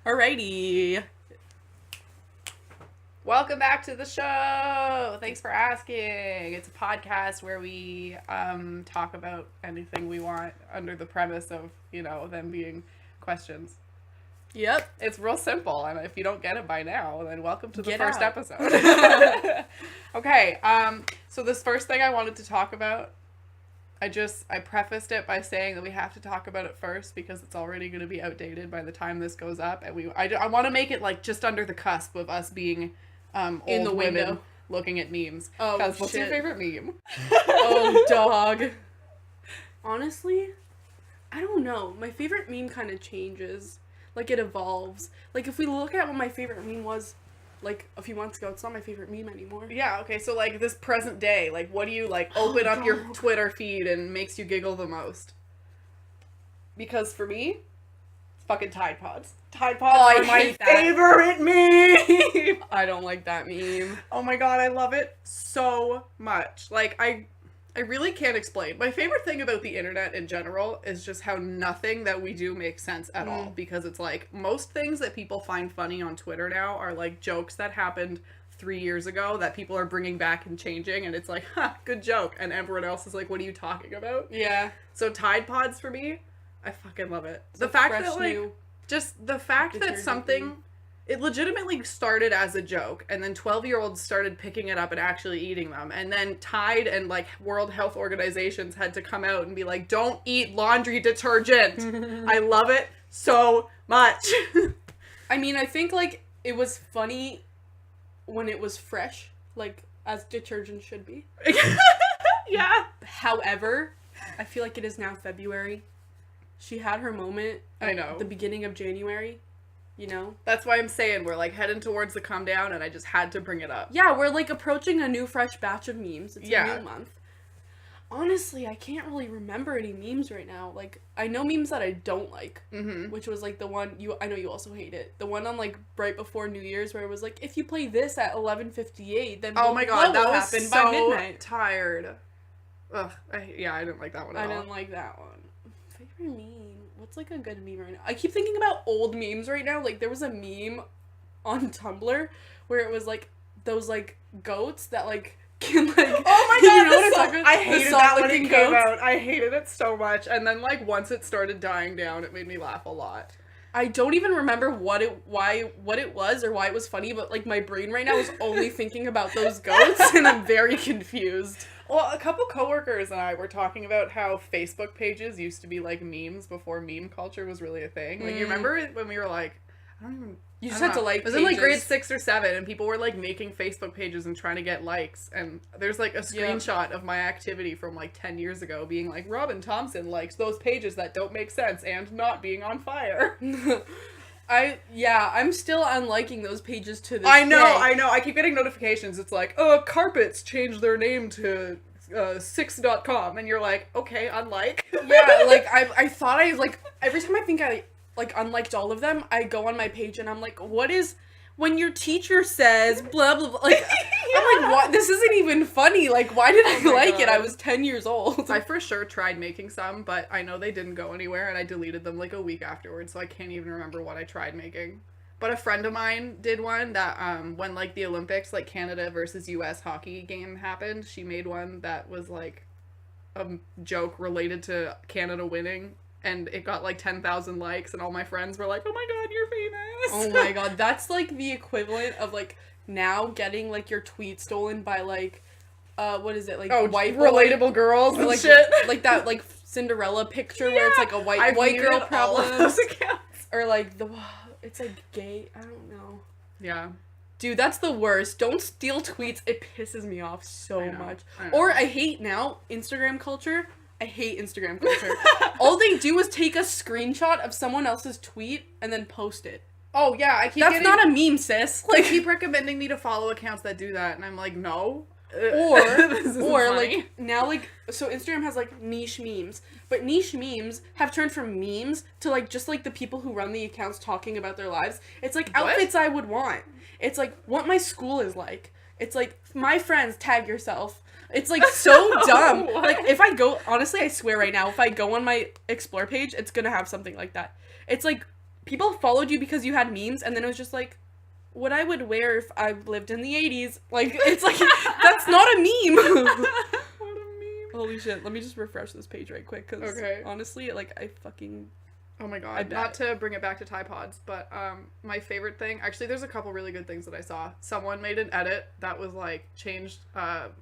Alrighty. Welcome back to the show. Thanks for asking. It's a podcast where we talk about anything we want under the premise of, them being questions. Yep. It's real simple, and if you don't get it by now, then welcome to the first episode. Okay, so this first thing I wanted to talk about, I prefaced it by saying that we have to talk about it first because it's already going to be outdated by the time this goes up, and I want to make it like just under the cusp of us being old in the window women looking at memes. Oh, what's your favorite meme? Oh, dog. Honestly, I don't know. My favorite meme kind of changes. Like, it evolves. Like, if we look at what my favorite meme was, like, a few months ago, it's not my favorite meme anymore. Yeah, okay, so, like, this present day, like, what do you, like, open up your Twitter feed and makes you giggle the most? Because for me, it's fucking Tide Pods. Tide Pods are my favorite meme! I don't like that meme. Oh my god, I love it so much. Like, I really can't explain. My favorite thing about the internet in general is just how nothing that we do makes sense at all. Because it's like, most things that people find funny on Twitter now are like jokes that happened 3 years ago that people are bringing back and changing. And it's like, good joke. And everyone else is like, what are you talking about? Yeah. So Tide Pods for me, I fucking love it. The fact that like, just the fact that something... It legitimately started as a joke, and then 12-year-olds started picking it up and actually eating them. And then Tide and, like, World Health Organizations had to come out and be like, don't eat laundry detergent. I love it so much. I mean, I think, like, it was funny when it was fresh, like, as detergent should be. Yeah. However, I feel like it is now February. She had her moment I know. At the beginning of January. You know? That's why I'm saying we're, like, heading towards the come down, and I just had to bring it up. Yeah, we're, like, approaching a new fresh batch of memes. It's a new month. Honestly, I can't really remember any memes right now. Like, I know memes that I don't like, which was, like, the one, I know you also hate it. The one on, like, right before New Year's where it was, like, if you play this at 11:58, then oh my god, that will was happen so by midnight. Tired. Ugh, I didn't like that one at all. I didn't like that one. Favorite meme? What's, like, a good meme right now? I keep thinking about old memes right now. Like, there was a meme on Tumblr where it was, like, those, like, goats that, like, can, like... Oh my god, you know what I'm talking about? I hated that when it came out. I hated it so much. And then, like, once it started dying down, it made me laugh a lot. I don't even remember what it was or why it was funny, but, like, my brain right now is only thinking about those goats, and I'm very confused. Well, a couple coworkers and I were talking about how Facebook pages used to be, like, memes before meme culture was really a thing. Like, you remember when we were, like, I don't even... You just had to like pages. It was in, like, grade 6 or 7, and people were, like, making Facebook pages and trying to get likes, and there's, like, a screenshot of my activity from, like, 10 years ago being like, Robin Thompson likes those pages that don't make sense and not being on fire. I'm still unliking those pages to this I know. day. I keep getting notifications. It's like, carpets changed their name to 6.com, and you're like, okay, unlike. Yeah, like, I thought I, like, every time I think I, like, unliked all of them, I go on my page and I'm like, what is, when your teacher says, blah, blah, blah, like, I'm like, what, this isn't even funny, like, why did I like it? I was 10 years old. I for sure tried making some, but I know they didn't go anywhere, and I deleted them, like, a week afterwards, so I can't even remember what I tried making. But a friend of mine did one that, when, like, the Olympics, like, Canada versus US hockey game happened, she made one that was, like, a joke related to Canada winning, and it got, like, 10,000 likes, and all my friends were like, oh my god, you're famous! Oh my god, that's, like, the equivalent of, like, now getting, like, your tweet stolen by, like, what is it, like, white relatable girls and like, shit. Like that, like, Cinderella picture where it's, like, a white girl problem. Or, like, it's, like, gay, I don't know. Yeah. Dude, that's the worst. Don't steal tweets. It pisses me off so much. I know. Or I hate now Instagram culture. I hate Instagram culture. All they do is take a screenshot of someone else's tweet and then post it. Oh, yeah, That's not a meme, sis. Like, keep recommending me to follow accounts that do that, and I'm like, no. Or like, now, like, so Instagram has, like, niche memes, but niche memes have turned from memes to, like, just, like, the people who run the accounts talking about their lives. It's, like, outfits I would want. It's, like, what my school is like. It's, like, my friends, tag yourself. It's, like, so dumb. Like, if I go, honestly, I swear right now, if I go on my Explore page, it's gonna have something like that. It's, like, people followed you because you had memes, and then it was just like, what I would wear if I lived in the 80s. Like, it's like, that's not a meme. What a meme. Holy shit, let me just refresh this page right quick, because honestly, like, I fucking... Oh my god, not to bring it back to Tide Pods, but my favorite thing, actually there's a couple really good things that I saw. Someone made an edit that was like changed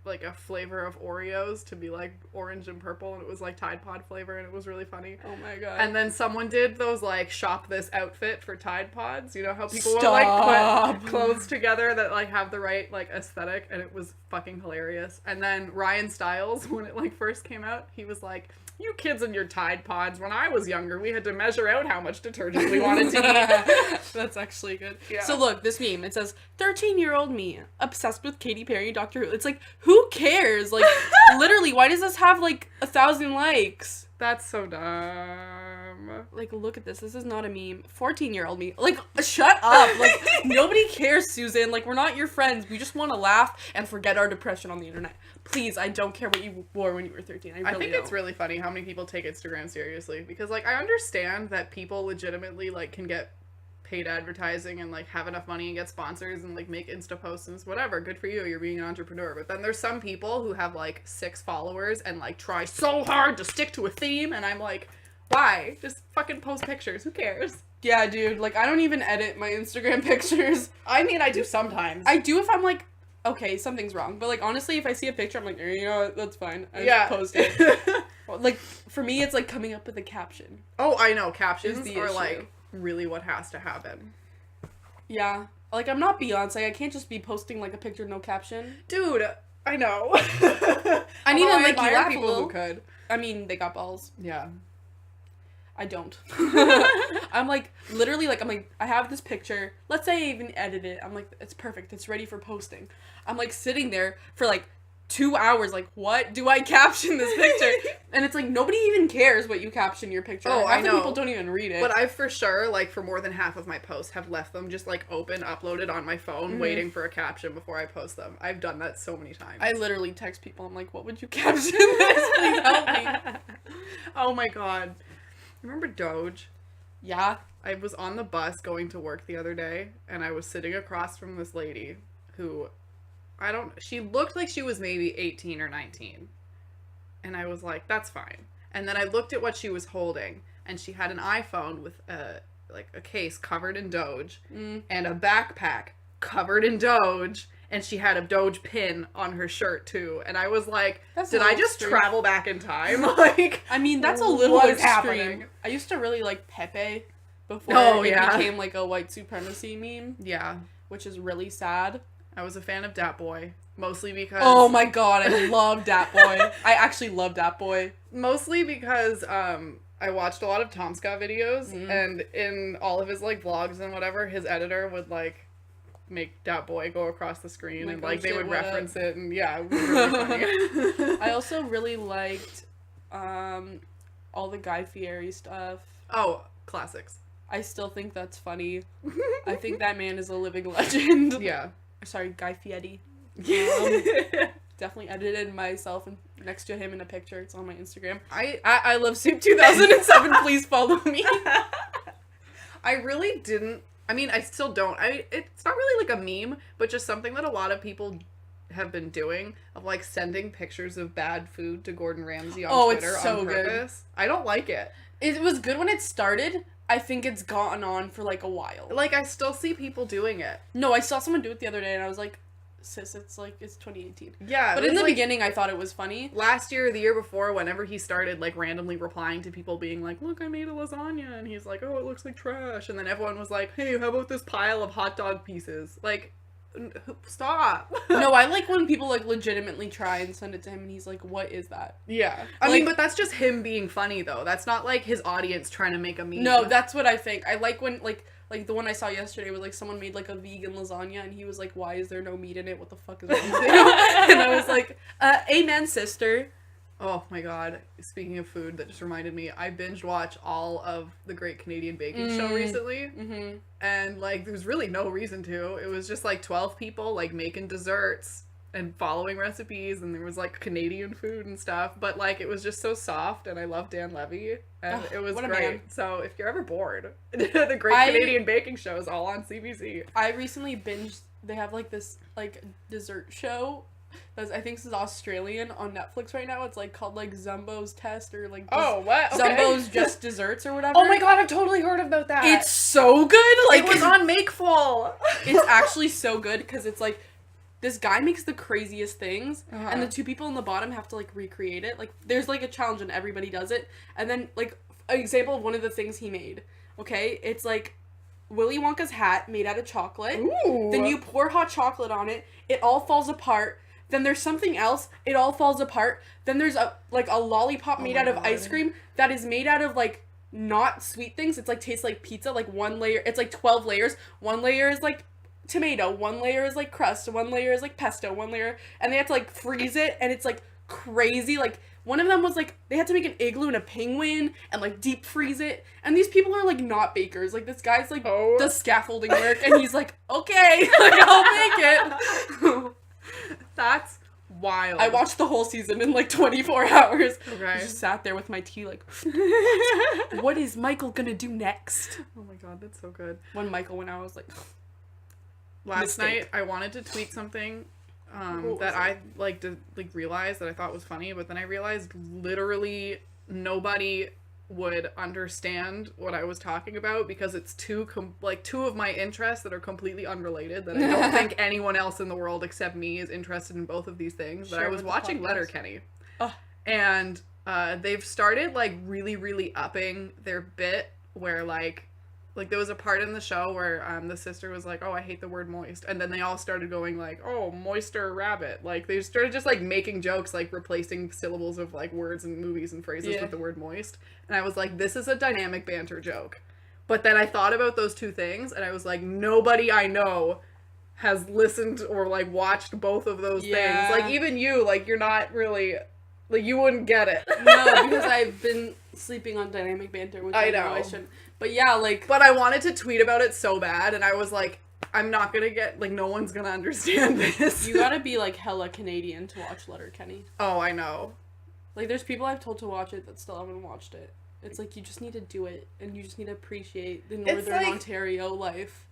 like a flavor of Oreos to be like orange and purple, and it was like Tide Pod flavor, and it was really funny. Oh my god. And then someone did those like shop this outfit for Tide Pods, you know how people will like put clothes together that like have the right like aesthetic, and it was fucking hilarious. And then Ryan Stiles, when it like first came out, he was like, you kids and your Tide Pods, when I was younger, we had to measure out how much detergent we wanted to eat. That's actually good. Yeah. So look, this meme, it says, 13-year-old me, obsessed with Katy Perry and Doctor Who. It's like, who cares? Like, literally, why does this have, like, 1,000 likes? That's so dumb. Like, look at this. This is not a meme. 14-year-old me. Like, shut up. Like, nobody cares, Susan. Like, we're not your friends. We just want to laugh and forget our depression on the internet. Please, I don't care what you wore when you were 13. I think it's really funny how many people take Instagram seriously. Because, like, I understand that people legitimately, like, can get paid advertising and, like, have enough money and get sponsors and, like, make Insta posts and whatever. Good for you. You're being an entrepreneur. But then there's some people who have, like, 6 followers and, like, try so hard to stick to a theme. And I'm like, why? Just fucking post pictures. Who cares? Yeah, dude. Like, I don't even edit my Instagram pictures. I mean, I do sometimes. I do if I'm like, okay, something's wrong. But, like, honestly, if I see a picture, I'm like, you know what, that's fine. I just post it. Like, for me, it's, like, coming up with a caption. Oh, I know. Captions are, like, really what has to happen. Yeah. Like, I'm not Beyonce. I can't just be posting, like, a picture, no caption. Dude, I know. I need to, like, you laugh people a little. Who could. I mean, they got balls. Yeah. I don't. I'm like, literally, like, I'm like, I have this picture. Let's say I even edit it. I'm like, it's perfect. It's ready for posting. I'm like sitting there for like 2 hours, like, what do I caption this picture? And it's like, nobody even cares what you caption your picture. Oh, half I know. the people don't even read it. But I for sure, like, for more than half of my posts, have left them just, like, open, uploaded on my phone, waiting for a caption before I post them. I've done that so many times. I literally text people. I'm like, what would you caption this? Please help me. Oh my god. Remember Doge? Yeah. I was on the bus going to work the other day, and I was sitting across from this lady who, she looked like she was maybe 18 or 19. And I was like, that's fine. And then I looked at what she was holding, and she had an iPhone with a case covered in Doge, and a backpack covered in Doge, and she had a Doge pin on her shirt too. And I was like, did I just travel back in time? Like, I mean, that's a little extreme. Happening? I used to really like Pepe before it became like a white supremacy meme. Yeah. Which is really sad. I was a fan of Dat Boy. Mostly because... Oh my god, I love Dat Boy. I actually love Dat Boy. Mostly because I watched a lot of Tom Scott videos, and in all of his like vlogs and whatever, his editor would like make Dat Boy go across the screen, and like they would reference it, and yeah, it was really funny. I also really liked all the Guy Fieri stuff. Oh, classics. I still think that's funny. I think that man is a living legend. Yeah. Sorry, Guy Fieri. Definitely edited myself and next to him in a picture. It's on my Instagram. I love Soup 2007. Please follow me. I really didn't. I mean, I still don't. It's not really like a meme, but just something that a lot of people have been doing of like sending pictures of bad food to Gordon Ramsay on Twitter it's so on purpose. Good. I don't like it. It was good when it started. I think it's gotten on for like a while. Like, I still see people doing it. No, I saw someone do it the other day and I was like, sis, it's 2018. Yeah. But in the beginning, I thought it was funny. Last year or the year before, whenever he started, like, randomly replying to people being like, look, I made a lasagna. And he's like, oh, it looks like trash. And then everyone was like, hey, how about this pile of hot dog pieces? Like, stop. No, I like when people, like, legitimately try and send it to him and he's like, what is that? Yeah. I mean, but that's just him being funny, though. That's not, like, his audience trying to make a meme. No, that's what I think. I like when, like the one I saw yesterday was, like, someone made, like, a vegan lasagna and he was like, why is there no meat in it? What the fuck is wrong with you? And I was like, amen, sister. Oh my god. Speaking of food, that just reminded me, I binge watched all of the Great Canadian Baking Show recently. And, like, there's really no reason to. It was just, like, 12 people, like, making desserts and following recipes, and there was like Canadian food and stuff, but like it was just so soft, and I love Dan Levy, and it was great. So if you're ever bored, the Great Canadian Baking Show is all on CBC. I recently binged, they have like this like dessert show that's, I think this is Australian, on Netflix right now. It's like called like Zumbo's Test, or like Zumbo's Just Desserts or whatever. Oh my god, I've totally heard about that. It's so good. Like, it was on Makeful. It's actually so good because it's like this guy makes the craziest things, and the two people in the bottom have to like recreate it. Like there's like a challenge and everybody does it, and then like an example of one of the things he made. Okay, it's like Willy Wonka's hat made out of chocolate. Ooh. Then you pour hot chocolate on it. It all falls apart. Then there's something else. It all falls apart. Then there's a lollipop made out of ice cream that is made out of like not sweet things. It's like tastes like pizza. Like one layer. It's like 12 layers. One layer is like tomato. One layer is like crust. One layer is like pesto. One layer, and they have to like freeze it, and it's like crazy. Like one of them was like they had to make an igloo and a penguin and like deep freeze it. And these people are like not bakers. Like this guy's like does scaffolding work, and he's like, okay, like I'll make it. That's wild. I watched the whole season in like 24 hours. Okay. I just sat there with my tea like, what is Michael gonna do next? Oh my god, that's so good. When Michael went out, I was like, last night I wanted to tweet something that I realized that I thought was funny, but then I realized literally nobody would understand what I was talking about because it's two of my interests that are completely unrelated that I don't think anyone else in the world except me is interested in both of these things. But I was watching Letterkenny, and they've started like really, really upping their bit where like there was a part in the show where the sister was like, oh, I hate the word moist, and then they all started going like, oh, moister rabbit. Like they started just like making jokes, like replacing syllables of like words and movies and phrases with the word moist. And I was like, this is a dynamic banter joke. But then I thought about those two things, and I was like, nobody I know has listened or like watched both of those things. Like even you, like you're not really, like you wouldn't get it. No, because I've been sleeping on dynamic banter, which I know I shouldn't. But yeah, like... But I wanted to tweet about it so bad, and I was like, I'm not gonna get... Like, no one's gonna understand this. You gotta be, like, hella Canadian to watch Letterkenny. Oh, I know. Like, there's people I've told to watch it that still haven't watched it. It's like, you just need to do it, and you just need to appreciate the Northern Ontario life.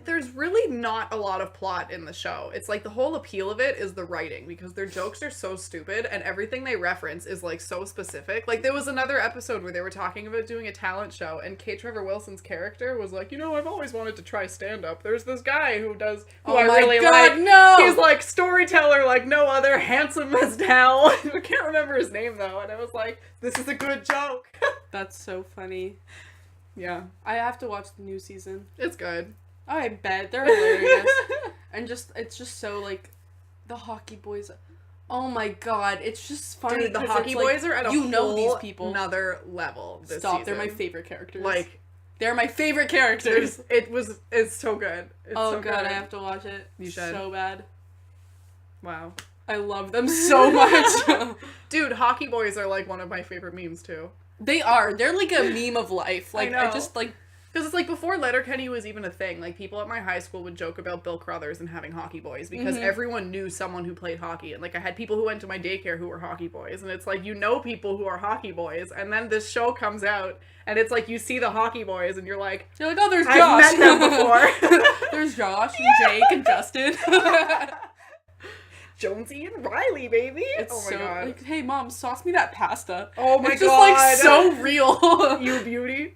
There's really not a lot of plot in the show. It's like the whole appeal of it is the writing, because their jokes are so stupid and everything they reference is like so specific. Like there was another episode where they were talking about doing a talent show, and Kate Trevor Wilson's character was like, I've always wanted to try stand-up. There's this guy who I really like. No! He's like storyteller like no other, handsome as hell. I can't remember his name though, and I was like, this is a good joke. That's so funny. Yeah. I have to watch the new season. It's good. Oh, I bet. They're hilarious. And it's just so, like, the hockey boys. Oh my god, it's just funny. Dude, the hockey boys are at a these people. Another level this season. They're my favorite characters. Like, they're my favorite characters. It's so good. It's so god, good. I have to watch it. You should. So bad. Wow. I love them so much. Dude, hockey boys are, like, one of my favorite memes, too. They are. They're like a meme of life. Like, I just, like... Because it's like before Letterkenny was even a thing, like people at my high school would joke about Bill Crothers and having hockey boys because everyone knew someone who played hockey. And like I had people who went to my daycare who were hockey boys. And it's like, people who are hockey boys. And then this show comes out and it's like you see the hockey boys and you're like, oh, there's Josh. I've met them before. There's Josh and Jake and Justin. Jonesy and Riley, baby. It's oh my god. Like, hey mom, sauce me that pasta. Oh my god. It's just like so real. You beauty.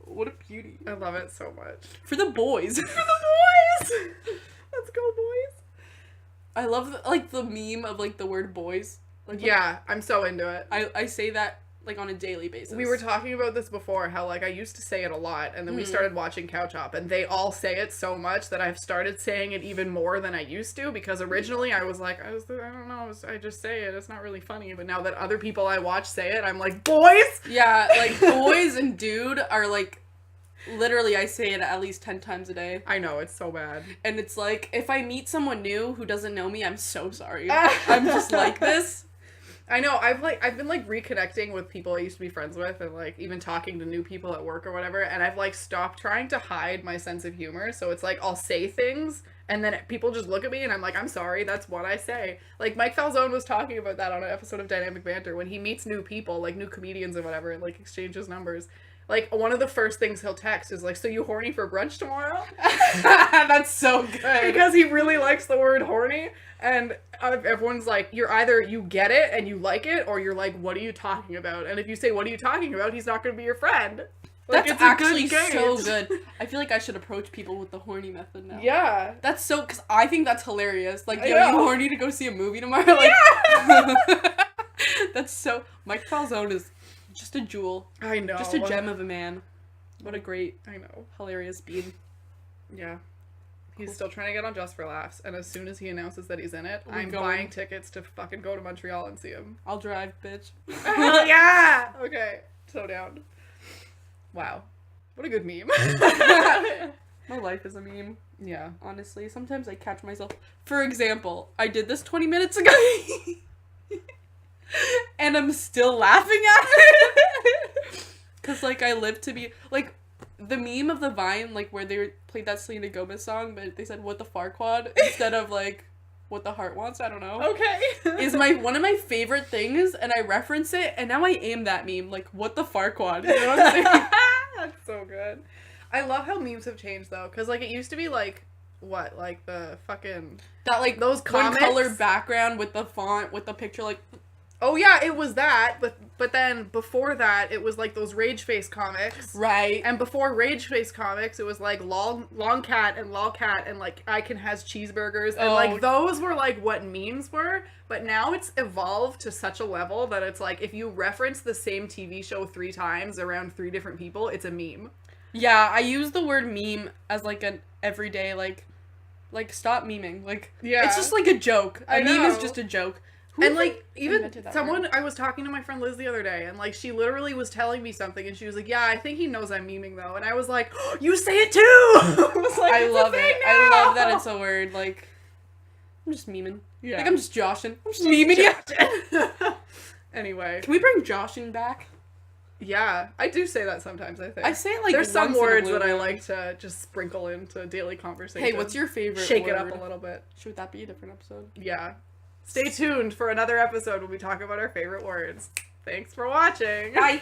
What a beauty. I love it so much. For the boys. For the boys! Let's go, boys. I love, the meme of, like, the word boys. Like, yeah, I'm so into it. I say that, like, on a daily basis. We were talking about this before, how, like, I used to say it a lot, and then we started watching Couch Hop, and they all say it so much that I've started saying it even more than I used to, because originally I was like, I don't know, I just say it, it's not really funny, but now that other people I watch say it, I'm like, boys! Yeah, like, boys and dude are, like, literally, I say it at least 10 times a day. I know, it's so bad. And it's like, if I meet someone new who doesn't know me, I'm so sorry. I'm just like this. I know, I've been like reconnecting with people I used to be friends with, and like even talking to new people at work or whatever, and I've like stopped trying to hide my sense of humor. So it's like I'll say things and then people just look at me and I'm like, I'm sorry, that's what I say. Like Mike Falzone was talking about that on an episode of Dynamic Banter when he meets new people, like new comedians or whatever, and like exchanges numbers. Like, one of the first things he'll text is like, so you horny for brunch tomorrow? That's so good. Because he really likes the word horny. And everyone's like, you're either you get it and you like it, or you're like, what are you talking about? And if you say, what are you talking about? He's not going to be your friend. Like, That's it's actually so good. I feel like I should approach people with the horny method now. Yeah. That's so, because I think that's hilarious. Like, yo, you horny to go see a movie tomorrow? Like, yeah! That's so, Mike Falzone is just a jewel. I know. Just a gem of a man. What a great, I know, hilarious bean. Yeah. He's still trying to get on Just for Laughs, and as soon as he announces that he's in it, I'm going. buying tickets to fucking go to Montreal and see him. I'll drive, bitch. Hell yeah! Okay, so down. Wow. What a good meme. My life is a meme. Yeah. Honestly, sometimes I catch myself. For example, I did this 20 minutes ago. And I'm still laughing at it. Because, like, I live to be... Like, the meme of the Vine, like, where they played that Selena Gomez song, but they said, what the Farquad, instead of, like, what the heart wants, I don't know. Okay. Is one of my favorite things, and I reference it, and now I aim that meme, like, what the Farquad. You know what I'm saying? That's so good. I love how memes have changed, though, because, like, it used to be, like, what, like, the fucking... That, like, those comics? one-color background with the font, with the picture, like... Oh, yeah, it was that, but then before that, it was, like, those Rage Face comics. Right. And before Rage Face comics, it was, like, Long Cat, and, like, Icon has cheeseburgers, and, like, those were, like, what memes were, but now it's evolved to such a level that it's, like, if you reference the same TV show 3 times around 3 different people, it's a meme. Yeah, I use the word meme as, like, an everyday, like, stop memeing. Like, yeah. It's just, like, a joke. A meme is just a joke. And, like, even someone, I was talking to my friend Liz the other day, and, like, she literally was telling me something, and she was like, yeah, I think he knows I'm memeing, though. And I was like, oh, you say it, too! I was like, I love it. Now. I love that it's a word. Like, I'm just memeing. Yeah. Like, I'm just Joshin. I'm just memeing you. Anyway. Can we bring Joshin back? Yeah. I do say that sometimes, I think. I say it, like, there's some words that I like to just sprinkle into daily conversation. Hey, what's your favorite Shake word? it up a little bit. Should that be a different episode? Yeah. Stay tuned for another episode when we talk about our favorite words. Thanks for watching. Bye.